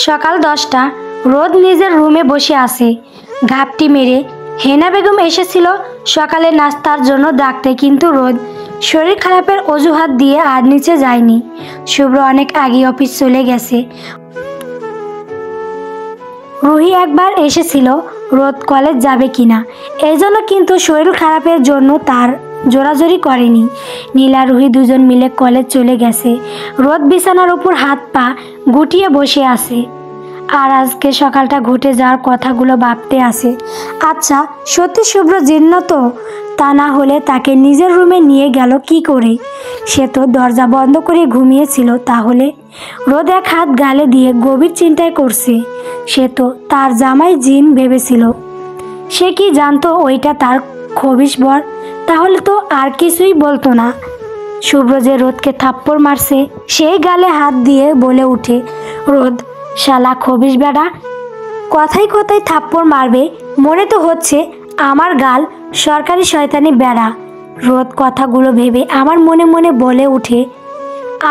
সকাল 10টা। রোদ নিজের রুমে বসে আছে ঘাপটি মেরে। হেনা বেগম এসেছিল সকালে নাস্তার জন্য ডাকতে, কিন্তু রোদ শরীর খারাপের অজুহাত দিয়ে আর নিচে যায়নি। শুভ্র অনেক আগে অফিস চলে গেছে। রুহি একবার এসেছিল রোদ কলেজ যাবে কিনা, এই জন্য, কিন্তু শরীর খারাপের জন্য তার জোরাজোরি করেনি। নীলা রুহি দুজন মিলে কলেজ চলে গেছে। রোদ বিছানার উপর হাত পা গুটিয়ে বসে আছে আর আজকে সকালটা ঘটে যাওয়ার কথাগুলো ভাবতে আসে। আচ্ছা, সত্যি শুভ্র জীর্ণ তো? তা না হলে তাকে নিজের রুমে নিয়ে গেল কি করে? সে তো দরজা বন্ধ করে ঘুমিয়েছিল। তাহলে রোদ এক হাত গালে দিয়ে গভীর চিন্তায় করছে। সে তো তার জামাই জিন ভেবেছিল। সে কি জানতো ওইটা তার খবিশ বর? তাহলে তো আর কিছুই বলতো না। শুভ্র যে রোদকে থাপ্পড় মারছে, সেই গালে হাত দিয়ে বলে উঠে, রোদ শালা খবিশ বেড়া, কথায় কথায় থাপ্পড় মারবে? মনে তো হচ্ছে আমার গাল সরকারি শয়তানি বেড়া। রোদ কথাগুলো ভেবে আমার মনে মনে বলে উঠে,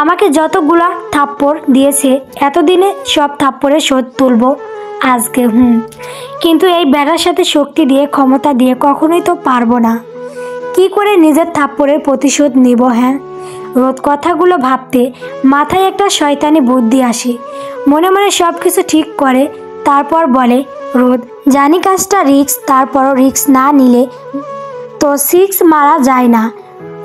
আমাকে যতগুলা থাপ্পড় দিয়েছে এতদিনে সব থাপ্পড়ের শোধ তুলব আজকে। কিন্তু এই বেড়ার সাথে শক্তি দিয়ে, ক্ষমতা দিয়ে কখনোই তো পারবো না। কি করে নিজের থাপ্পড়ের প্রতিশোধ নিব? হ্যাঁ, রোদ কথাগুলো ভাবতে মাথায় একটা শয়তানি বুদ্ধি আসে। মনে মনে সব কিছু ঠিক করে তারপর বলে, রোদ জানি কাজটা রিস্ক, তারপরও রিস্ক না নিলে তো সিক্স মারা যায় না।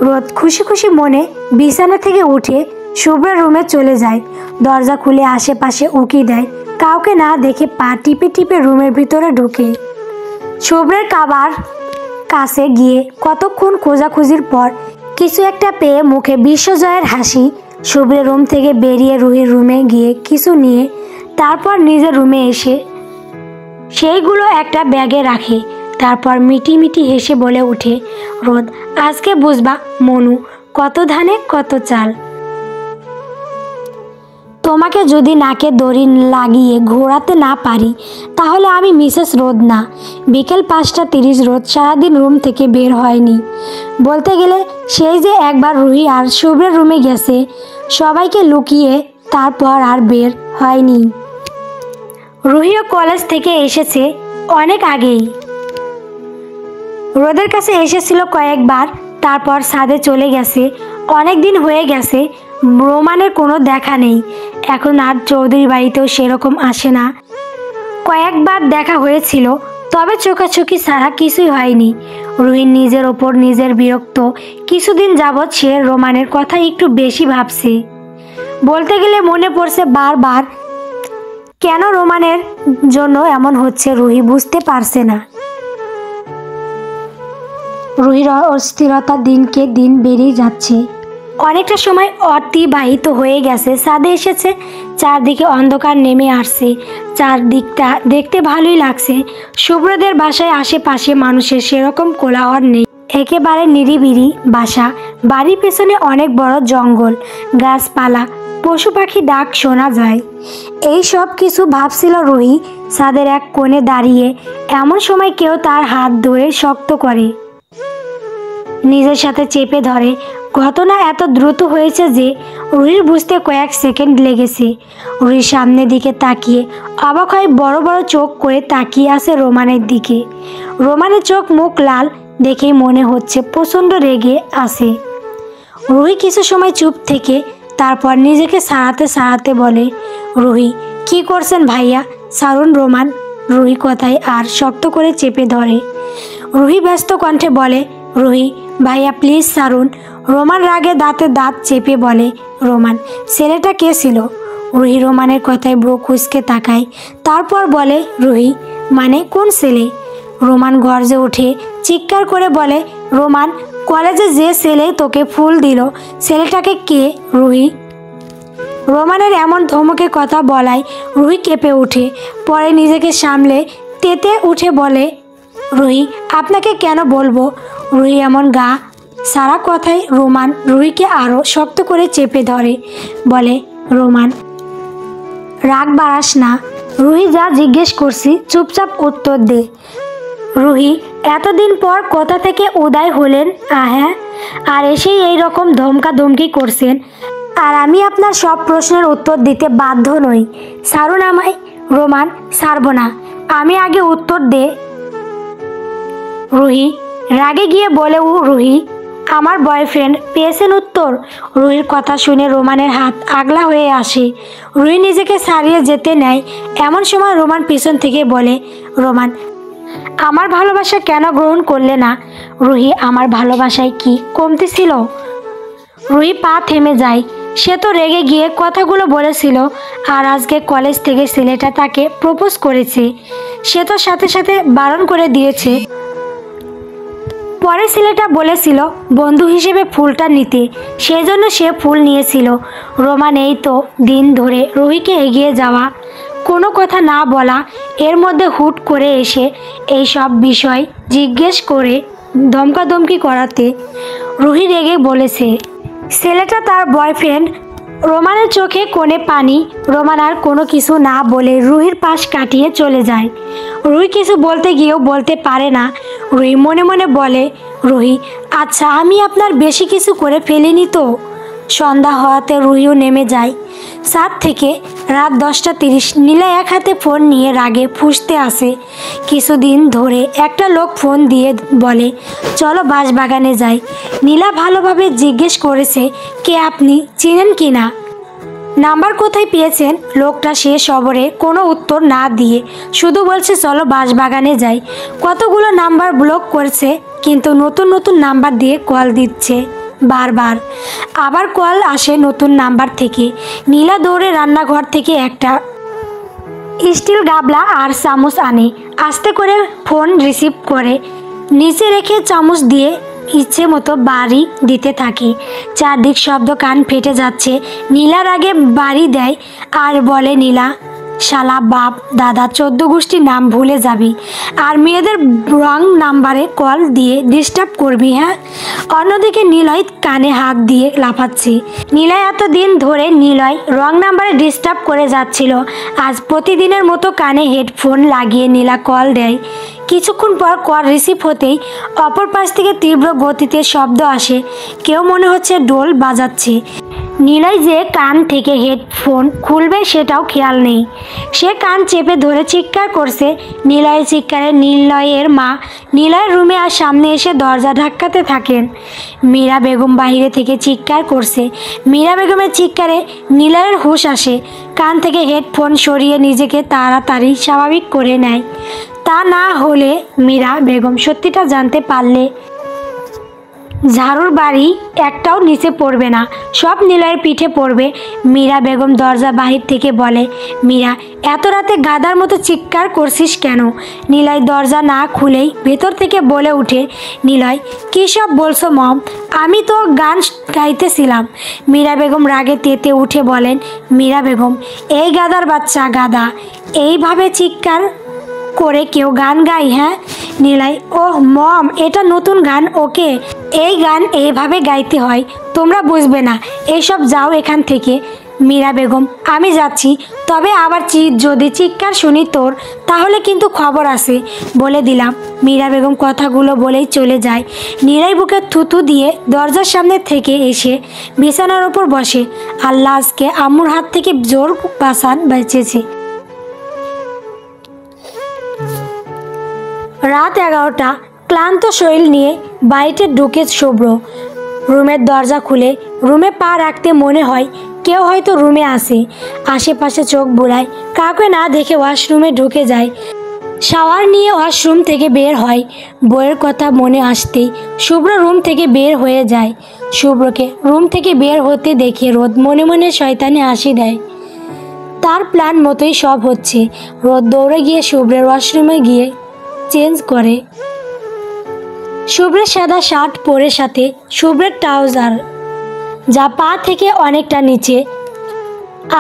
রোদ খুশি খুশি মনে বিছানা থেকে উঠে শুভ্রের রুমে চলে যায়। দরজা খুলে আশেপাশে উকি দেয়। কাউকে না দেখে পা টিপে টিপে রুমের ভিতরে ঢুকে শুভ্রের কাবার কাছে গিয়ে কতক্ষণ খোঁজাখুঁজির পর কিছু একটা পেয়ে মুখে বিশ্বজয়ের হাসি। শুভ্রের রুম থেকে বেরিয়ে রুহির রুমে গিয়ে কিছু নিয়ে তারপর নিজের রুমে এসে সেইগুলো একটা ব্যাগে রাখে। তারপর মিটি মিটি হেসে বলে উঠে, রোদ আজকে বুঝবা মনু, কত ধানে কত চাল। তোমাকে যদি নাকে দড়ি লাগিয়ে ঘোরাতে না পারি তাহলে আমি মিসেস রোদ না। বিকেল 5:30 রোদ সারাদিন রুম থেকে বের হয়নি। বলতে গেলে সেই যে একবার রুহি আর শুভ্রের রুমে গেছে সবাইকে লুকিয়ে, তারপর আর বের হয়নি। রুহিও কলেজ থেকে এসেছে অনেক আগেই। রোদের কাছে এসেছিল কয়েকবার, তারপর ছাদে চলে গেছে। অনেক দিন হয়ে গেছে রোমানের কোনো দেখা নেই। এখন আর চৌধুরী বাড়িতেও সেরকম আসে না। কয়েকবার দেখা হয়েছিল, তবে চোখাচোখি ছাড়া কিছুই হয়নি। রুহির নিজের ওপর নিজের বিরক্ত। কিছুদিন যাবৎ সে রোমানের কথা একটু বেশি ভাবছে। বলতে গেলে মনে পড়ছে বারবার, কেন রোমানের জন্য এমন হচ্ছে রুহি বুঝতে পারছে না। রুহির অস্থিরতা দিনকে দিন বেড়েই যাচ্ছে। অনেকটা সময় অতিবাহিত হয়ে গেছে। ছাদে এসেছে, চারদিকে অন্ধকার নেমে আসছে। চারদিকটা দেখতে ভালোই লাগছে। শুভ্রদের বাসায় আশেপাশে মানুষের সেরকম কোলাহল নেই, একেবারে নিরিবিলি বাসা। বাড়ির পেছনে অনেক বড় জঙ্গল, গাছপালা, পশু পাখি ডাক শোনা যায়। এই সব কিছু ভাবছিল রুহি ছাদের এক কোণে দাঁড়িয়ে। এমন সময় কেউ তার হাত ধরে শক্ত করে নিজের সাথে চেপে ধরে। ঘটনা এত দ্রুত হয়েছে যে রুহির বুঝতে কয়েক সেকেন্ড লেগেছে। রুহির সামনের দিকে তাকিয়ে অবাক হয়ে বড় বড় চোখ করে তাকিয়ে আছে রোমানের দিকে। রোমানের চোখ মুখ লাল দেখেই মনে হচ্ছে প্রচণ্ড রেগে আছে। রুহি কিছু সময় চুপ থেকে তারপর নিজেকে সারাতে সারাতে বলে, রুহি কি করছেন ভাইয়া, ছাড়ুন রোমান। রুহি কথায় আর শক্ত করে চেপে ধরে। রুহি ব্যস্ত কণ্ঠে বলে, রুহি ভাইয়া প্লিজ ছাড়ুন। রোমান রাগে দাঁতে দাঁত চেপে বলে, রোমান ছেলেটা কে ছিল? রুহি রোমানের কথায় ব্রো কুঁচকে তাকায়, তারপর বলে, রুহি মানে কোন ছেলে? রোমান গর্জে ওঠে, চিৎকার করে বলে, রোমান কলেজে যে ছেলে তোকে ফুল দিল ছেলেটাকে কে? রুহি। রোমানের এমন ধমকে কথা বলায় রুহি কেঁপে ওঠে। পরে নিজেকে সামলে তেতে উঠে বলে, রুহি আপনাকে কেন বলবো? রুহি এমন গা সারা কথায় রোমান রুহিকে আরও শক্ত করে চেপে ধরে, বলে, রোমান রাগ বাড়াস না। রুহি যা জিজ্ঞেস করছি চুপচাপ উত্তর দে। রুহি এতদিন পর কোথা থেকে উদয় হলেন হ্যাঁ, আর এসেই এই রকম ধমকাধমকি করছেন। আর আমি আপনার সব প্রশ্নের উত্তর দিতে বাধ্য নই। ছাড়ুন আমায়। রোমান, ছাড়বো না। আমি আগে উত্তর দে। রুহি রাগে গিয়ে বলে, রুহি, আমার বয়ফ্রেন্ড পেয়েছেন উত্তর। রুহির কথা শুনে রোমানের হাত আগলা হয়ে আসে। রুহি নিজেকে ছাড়িয়ে যেতে নেয়। এমন সময় রোমান পিছন থেকে বলে, রোমান, আমার ভালোবাসা কেন গ্রহণ করলে না? রুহি, আমার ভালোবাসায় কি কমতি ছিল? রুহি পা থেমে যায়। সে তো রেগে গিয়ে কথাগুলো বলেছিল, আর আজকে কলেজ থেকে ছেলেটা তাকে প্রপোজ করেছে। সে তো সাথে সাথে বারণ করে দিয়েছে। পরে ছেলেটা বলেছিল বন্ধু হিসেবে ফুলটা নিতে, সেই জন্য সে ফুল নিয়েছিল। রোমান এই তো দিন ধরে রুহিকে এগিয়ে যাওয়া, কোনো কথা না বলা, এর মধ্যে হুট করে এসে এই সব বিষয় জিজ্ঞেস করে ধমকাধমকি করাতে রুহি রেগে বলেছে ছেলেটা তার বয়ফ্রেন্ড। রোমানের চোখে কোণে পানি। রোমান আর কোনো কিছু না বলে রুহির পাশ কাটিয়ে চলে যায়। রুহি কিছু বলতে গিয়েও বলতে পারে না। রুহি মনে মনে বলে, রুহি, আচ্ছা আমি আপনার বেশি কিছু করে ফেলিনি তো? সন্ধ্যা হওয়াতে রুহিও নেমে যায় ছাদ থেকে। রাত 10:30। নীলা এক হাতে ফোন নিয়ে রাগে ফুঁসতে আসে। কিছুদিন ধরে একটা লোক ফোন দিয়ে বলে, চলো বাঁশবাগানে যাই। নীলা ভালোভাবে জিজ্ঞেস করেছে, কে আপনি, চিনেন কি না? নাম্বার কোথায় পেয়েছেন? লোকটা সে সবরে কোনো উত্তর না দিয়ে শুধু বলছে, চলো বাঁশবাগানে যাই। কতগুলো নাম্বার ব্লক করছে, কিন্তু নতুন নতুন নাম্বার দিয়ে কল দিচ্ছে বারবার। আবার কল আসে নতুন নাম্বার থেকে। নীলা দৌড়ে রান্নাঘর থেকে একটা স্টিল গাবলা আর চামচ আনে। আস্তে করে ফোন রিসিভ করে নিচে রেখে চামচ দিয়ে ইচ্ছে মতো বাড়ি দিতে থাকে। চারদিক শব্দ কান ফেটে যাচ্ছে। নীলার আগে বাড়ি দেয় আর বলে, নীলা, শালা বাপ দাদা 14 গোষ্ঠীর নাম ভুলে যাবি, আর মেয়েদের রং নাম্বারে কল দিয়ে ডিস্টার্ব করবি, হ্যাঁ? অন্যদিকে নিলয় কানে হাত দিয়ে লাফাচ্ছে। নিলয় এতদিন ধরে নিলয় রং নাম্বারে ডিস্টার্ব করে যাচ্ছিল। আজ প্রতিদিনের মতো কানে হেডফোন লাগিয়ে নীলা কল দেয়। কিছুক্ষণ পর কল রিসিভ হতেই অপর পাশ থেকে তীব্র গতিতে শব্দ আসে। কেউ মনে হচ্ছে ঢোল বাজাচ্ছে। নিলয় যে কান থেকে হেডফোন খুলবে সেটাও খেয়াল নেই। সে কান চেপে ধরে চিৎকার করছে। নিলয়ের চিৎকারে নিলয়ের মা নিলয়ের রুমে আর সামনে এসে দরজা ধাক্কাতে থাকেন। মীরা বেগম বাইরে থেকে চিৎকার করছে। মীরা বেগমের চিৎকারে নিলয়ের হুঁশ আসে। কান থেকে হেডফোন সরিয়ে নিজেকে তাড়াতাড়ি স্বাভাবিক করে নেয়। তা না হলে মীরা বেগম সত্যিটা জানতে পারলে ঝাড়ুর বাড়ি একটাও নিচে পড়বে না, সব নিলয়ের পিঠে পড়বে। মীরা বেগম দরজা বাহির থেকে বলে, মীরা, এত রাতে গাধার মতো চিৎকার করছিস কেন? নিলয় দরজা না খুলেই ভেতর থেকে বলে উঠে, নিলয়, কী সব বলছো মম? আমি তো গান গাইতেছিলাম। মীরা বেগম রাগে তেতে উঠে বলেন, মীরা বেগম, এই গাধার বাচ্চা গাধা, এইভাবে চিৎকার করে কেউ গান গায়, হ্যাঁ? নিলয়, ওহ মম, এটা নতুন গান, ওকে, এই গান এইভাবে গাইতে হয়, তোমরা বুঝবে না, এইসব যাও এখান থেকে। মীরা বেগম, আমি যাচ্ছি, তবে আবার যদি চিৎকার শুনি তোর, তাহলে কিন্তু খবর আছে, বলে দিলাম। মীরা বেগম কথাগুলো বলেই চলে যায়। নিলয় বুকে থুতু দিয়ে দরজার সামনে থেকে এসে বিছানার ওপর বসে। আল্লাহ আজকে আম্মুর হাত থেকে জোর বাঁচান বেঁচেছে। রাত 11টা। ক্লান্ত শরীর নিয়ে বাড়িতে ঢুকে শুভ্র। রুমের দরজা খুলে রুমে পা রাখতে মনে হয় কেউ হয়তো রুমে আসে। আশেপাশে চোখ বুলায়, কাউকে না দেখে ওয়াশরুমে ঢুকে যায়। শাওয়ার নিয়ে ওয়াশরুম থেকে বের হয়। বইয়ের কথা মনে আসতেই শুভ্র রুম থেকে বের হয়ে যায়। শুভ্রকে রুম থেকে বের হতে দেখে রোদ মনে মনে শয়তানে হাসি দেয়। তার প্ল্যান মতোই সব হচ্ছে। রোদ দৌড়ে গিয়ে শুভ্রের ওয়াশরুমে গিয়ে চেঞ্জ করে। শুভ্রের সাদা শার্ট পরে, সাথে শুভ্রের ট্রাউজার যা পা থেকে অনেকটা নিচে,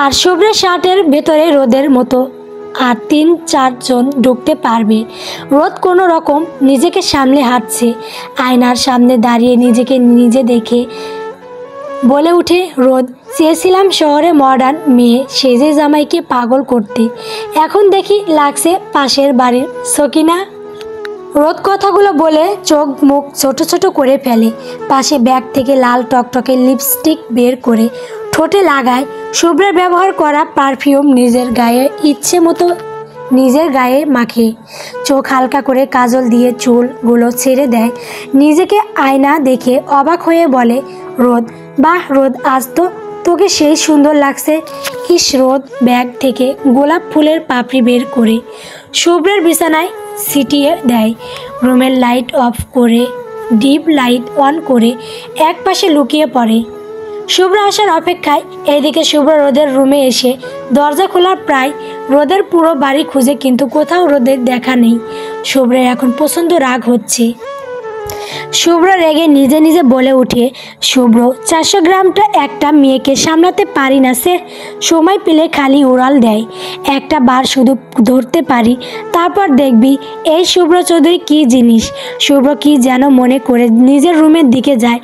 আর শুভ্রের শার্টের ভেতরে রোদের মতো আর 3-4 জন ঢুকতে পারবে। রোদ কোনো রকম নিজেকে সামলে হাঁটছে। আয়নার সামনে দাঁড়িয়ে নিজেকে নিজে দেখে বলে উঠে, রোদ, চেয়েছিলাম শহরে মডার্ন মেয়ে সেজে জামাইকে পাগল করতে, এখন দেখি লাগছে পাশের বাড়ির সকিনা। রোদ কথাগুলো বলে চোখ মুখ ছোট ছোট করে ফেলে। পাশে ব্যাগ থেকে লাল টকটকে লিপস্টিক বের করে ঠোঁটে লাগায়। শুভ্রের ব্যবহার করা পারফিউম নিজের গায়ে মাখে। চোখ হালকা করে কাজল দিয়ে চুলগুলো ছেড়ে দেয়। নিজেকে আয়না দেখে অবাক হয়ে বলে, রোদ, বাহ রোদ, আজ তো তোকে সেই সুন্দর লাগছে। ইস, রোদ ব্যাগ থেকে গোলাপ ফুলের পাপড়ি বের করে শুভ্রের বিছানায় ছিটিয়ে দেয়। রুমের লাইট অফ করে ডিপ লাইট অন করে এক পাশে লুকিয়ে পড়ে। শুভ্র আসার অপেক্ষায়। এদিকে শুভ্র রোদের রুমে এসে দরজা খোলার প্রায় রোদের পুরো বাড়ি খুঁজে, কিন্তু কোথাও রোদের দেখা নেই। শুভ্রের এখন প্রচণ্ড রাগ হচ্ছে। শুভ্র রেগে নিজে নিজে বলে উঠে, শুভ্র, 400 গ্রামটা একটা মেয়েকে সামলাতে পারি না। সে সময় পেলে খালি উড়াল দেয়। একটা বার শুধু ধরতে পারি, তারপর দেখবি এই শুভ্র চৌধুরী কী জিনিস। শুভ্র কি যেন মনে করে নিজের রুমের দিকে যায়।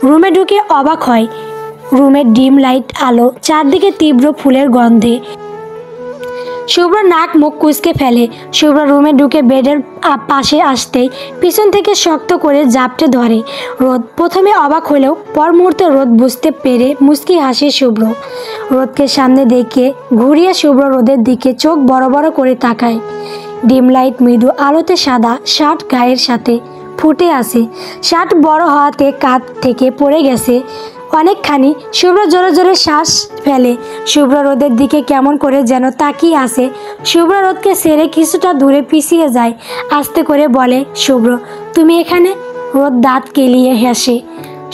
রুমে ঢুকে অবাক হয়। রুমের ডিম লাইট আলো, চারদিকে তীব্র ফুলের গন্ধে শুভ্র নাক মুখ কুঁচকে ফেলে। শুভ্র রুমে ঢুকে বেডের পাশে আসতেই পিছন থেকে শক্ত করে জাপটে ধরে রোদ। প্রথমে অবাক হলেও পর মুহূর্তে রোদ বুঝতে পেরে মুচকি হাসে শুভ্র। রোদকে সামনে দেখে ঘুরিয়ে শুভ্র রোদের দিকে চোখ বড় বড় করে তাকায়। ডিম লাইট মৃদু আলোতে সাদা শার্ট গায়ের সাথে ফুটে আসে। শার্ট বড় হওয়াতে কাঁধ থেকে পড়ে গেছে অনেকখানি। শুভ্র জোরে জোরে শ্বাস ফেলে। শুভ্র রোদের দিকে কেমন করে যেন তাকিয়ে আসে। শুভ্র রোদকে ছেড়ে কিছুটা দূরে পিছিয়ে যায়। আস্তে করে বলে, শুভ্র, তুমি এখানে? রোদ দাঁত কেলিয়ে হাসে।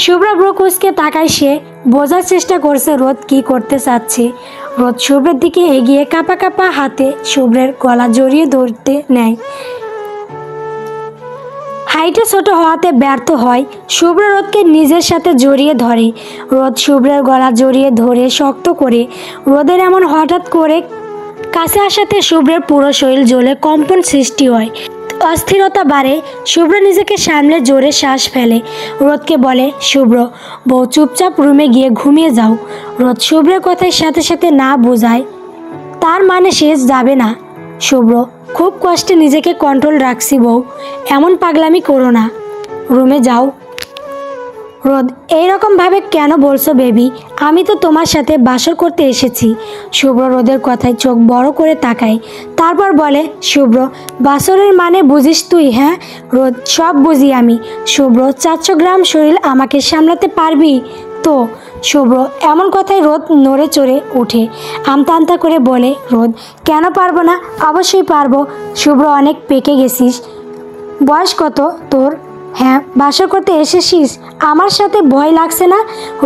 শুভ্র ব্রো কুঁচকে তাকায়। সে বোঝার চেষ্টা করছে রোদ কি করতে চাচ্ছে। রোদ শুভ্রের দিকে এগিয়ে কাঁপা কাঁপা হাতে শুভ্রের গলা জড়িয়ে ধরতে নেয়। হাইটে ছোট হওয়াতে ব্যর্থ হয়। শুভ্র রোদকে নিজের সাথে জড়িয়ে ধরে। রোদ শুভ্রের গলা জড়িয়ে ধরে শক্ত করে। রোদের এমন হঠাৎ করে কাছে আসাতে শুভ্রের পুরো শরীর জ্বলে কম্পন সৃষ্টি হয়। অস্থিরতা বাড়ে। শুভ্র নিজেকে সামলে জোরে শ্বাস ফেলে। রোদকে বলে, শুভ্র বউ, চুপচাপ রুমে গিয়ে ঘুমিয়ে যাও। রোদ শুভ্রের কথার সাথে সাথে না বোঝায়, তার মানে শেষ যাবে না। শুভ্র, খুব কষ্টে নিজেকে কন্ট্রোল রাখছি বউ, এমন পাগলামি করো না, রুমে যাও। রোদ, এইরকমভাবে কেন বলছো বেবি? আমি তো তোমার সাথে বাসর করতে এসেছি। শুভ্র রোদের কথায় চোখ বড় করে তাকায়। তারপর বলে, শুভ্র, বাসরের মানে বুঝিস তুই? হ্যাঁ রোদ, সব বুঝি আমি। শুভ্র, 400 গ্রাম শরীর আমাকে সামলাতে পারবি তো? শুভ্র এমন কথায় রোদ নড়ে চড়ে উঠে। আমতা আমতা করে বলে, রোদ, কেন পারবো না? অবশ্যই পারবো। শুভ্র, অনেক পেকে গেছিস। বয়স কত তোর? হ্যাঁ, বাসর করতে এসেছিস, আমার সাথে ভয় লাগছে না?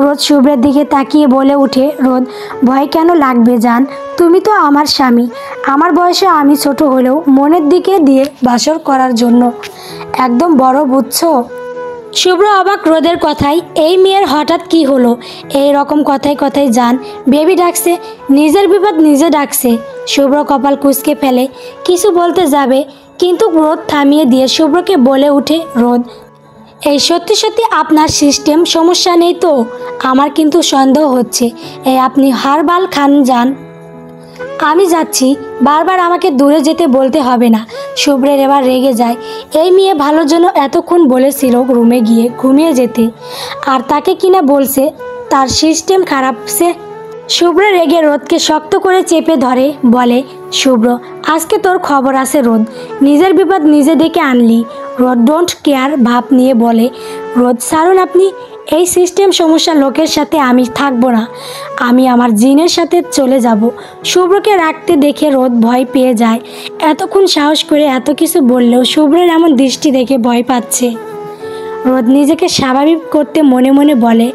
রোদ শুভ্রের দিকে তাকিয়ে বলে উঠে, রোদ, ভয় কেন লাগবে জান? তুমি তো আমার স্বামী। আমার বয়সে আমি ছোট হলেও মনের দিকে দিয়ে বাসর করার জন্য একদম বড়, বুঝছো? শুভ্র অবাক রোদের কথায়। এই মেয়ের হঠাৎ কি হলো? এই রকম কথায় কথায় জান বেবি ডাকছে, নিজের বিপদ নিজে ডাকছে। শুভ্র কপাল কুঁচকে ফেলে। কিছু বলতে যাবে, কিন্তু রোদ থামিয়ে দিয়ে শুভ্রকে বলে উঠে, রোদ, এই সত্যি সত্যি আপনার সিস্টেম সমস্যা নেই তো? আমার কিন্তু সন্দেহ হচ্ছে। এই আপনি হারবাল খান যান। আমি যাচ্ছি, বারবার আমাকে দূরে যেতে বলতে হবে না। শুভ্রের এবার রেগে যায়। এই মেয়ে ভালোর জন্য এতক্ষণ বলেছিল রুমে গিয়ে ঘুমিয়ে যেতে, আর তাকে কিনা বলছে তার সিস্টেম খারাপ। সে শুভ্র রেগে রোদকে শক্ত করে চেপে ধরে, বলে, শুভ্র, আজকে তোর খবর আছে রোদ, নিজের বিপদ নিজে ডেকে আনলি। রোদ ডোন্ট কেয়ার ভাব নিয়ে বলে, রোদ ছাড়ুন আপনি, এই সিস্টেম সমস্যা লোকের সাথে আমি থাকবো না, আমি আমার জিনের সাথে চলে যাব। শুভ্রকে রাখতে দেখে রোদ ভয় পেয়ে যায়। এতক্ষণ সাহস করে এত কিছু বললেও শুভ্রের এমন দৃষ্টি দেখে ভয় পাচ্ছে। রোদ নিজেকে স্বাভাবিক করতে মনে মনে বলে,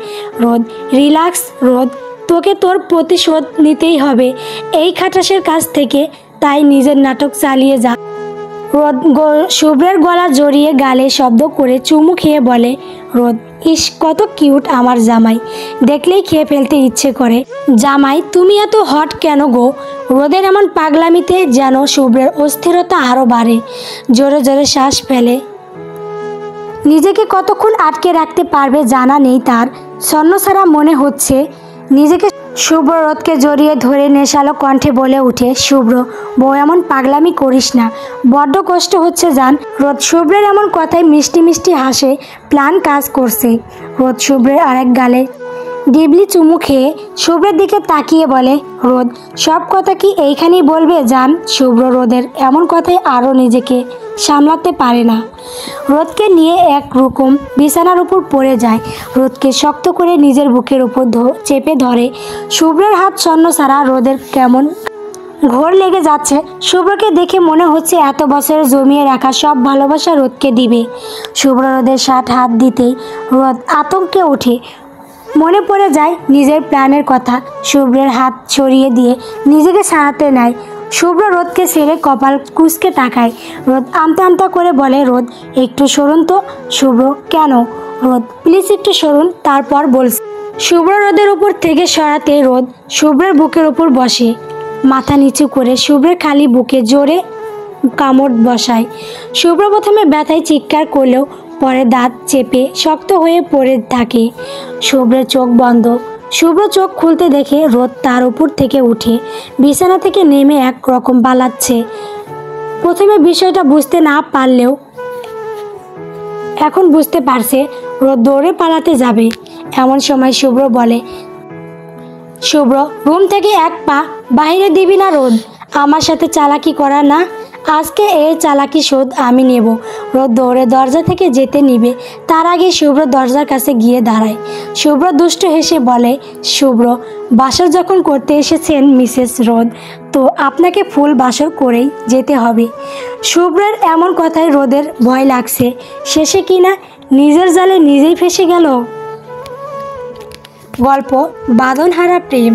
রোদ রিল্যাক্স, রোদ তোকে তোর প্রতিশোধ নিতেই হবে এই খাটাসের কাছ থেকে, তাই নিজের নাটক চালিয়ে যা। রোদ শুভ্রের গলা জড়িয়ে গালে শব্দ করে চুমু খেয়ে বলে, রোদ, ইস কত কিউট আমার জামাই, দেখলেই খেয়ে ফেলতে ইচ্ছে করে। জামাই তুমি এত হট কেন গো? রোদের এমন পাগলামিতে যেন শুভ্রের অস্থিরতা আরও বাড়ে। জোরে জোরে শ্বাস ফেলে। নিজেকে কতক্ষণ আটকে রাখতে পারবে জানা নেই তার। ছন্নছাড়া মনে হচ্ছে নিজেকে। শুভ্র রোদকে জড়িয়ে ধরে নেশালো কণ্ঠে বলে উঠে, শুভ্র বউ, এমন পাগলামি করিস না, বড্ড কষ্ট হচ্ছে জান। রোদ শুভ্রের এমন কথায় মিষ্টি মিষ্টি হাসে। প্ল্যান কাজ করছে। রোদ শুভ্রের আরেক গালে ডিবলি চুমু খেয়ে শুভ্রের দিকে তাকিয়ে বলে, রোদ সব কথা কি এইখানেই বলবে জান? শুভ্র রোদের এমন কথায় আরও নিজেকে সামলাতে পারে না। রোদকে নিয়ে একরকম বিছানার উপর পড়ে যায়। রোদকে শক্ত করে নিজের বুকের উপর চেপে ধরে। শুভ্রের হাত ছন্ন ছাড়া রোদের কেমন ঘোর লেগে যাচ্ছে। শুভ্রকে দেখে মনে হচ্ছে এত বছরে জমিয়ে রাখা সব ভালোবাসা রোদকে দিবে। শুভ্র রোদের হাত দিতেই রোদ আতঙ্কে ওঠে। মনে পড়ে যায় নিজের প্ল্যানের কথা। শুভ্রের হাত সরিয়ে দিয়ে নিজেকে সারাতে নেয়। শুভ্র রোদকে ছেড়ে কপাল কুঁচকে তাকায়। রোদ আমতা আমতা করে বলে, রোদ একটু সরুন তো। শুভ্র, কেন? রোদ, প্লিজ একটু সরুন, তারপর বলছে। শুভ্র রোদের উপর থেকে সরাতে রোদ শুভ্রের বুকের উপর বসে। মাথা নিচু করে শুভ্রের খালি বুকে জোরে কামড় বসায়। শুভ্র প্রথমে ব্যথায় চিৎকার করলেও পরে দাঁত চেপে শক্ত হয়ে পড়ে থাকে। শুভ্রের চোখ বন্ধ। শুভ্র চোখ খুলতে দেখে রোদ তার উপর থেকে উঠে বিছানা থেকে নেমে এক রকম পালাচ্ছে। প্রথমে বিষয়টা বুঝতে না পারলেও এখন বুঝতে পারছে রোদ দৌড়ে পালাতে যাবে। এমন সময় শুভ্র বলে, শুভ্র, রুম থেকে এক পা বাইরে দিবি না রোদ। আমার সাথে চালাকি করা না, আজকে এই চালাকি শোধ আমি নেব। রোদ দৌড়ে দরজা থেকে যেতে নিবে, তার আগে শুভ্র দরজার কাছে গিয়ে দাঁড়ায়। শুভ্র দুষ্ট হেসে বলে, শুভ্র, বাসর যখন করতে এসেছেন মিসেস রোদ, তো আপনাকে ফুল বাসর করেই যেতে হবে। শুভ্রের এমন কথায় রোদের ভয় লাগছে শেষে কিনা নিজের জালে নিজেই ফেসে গেল। গল্প বাঁধনহারা প্রেম।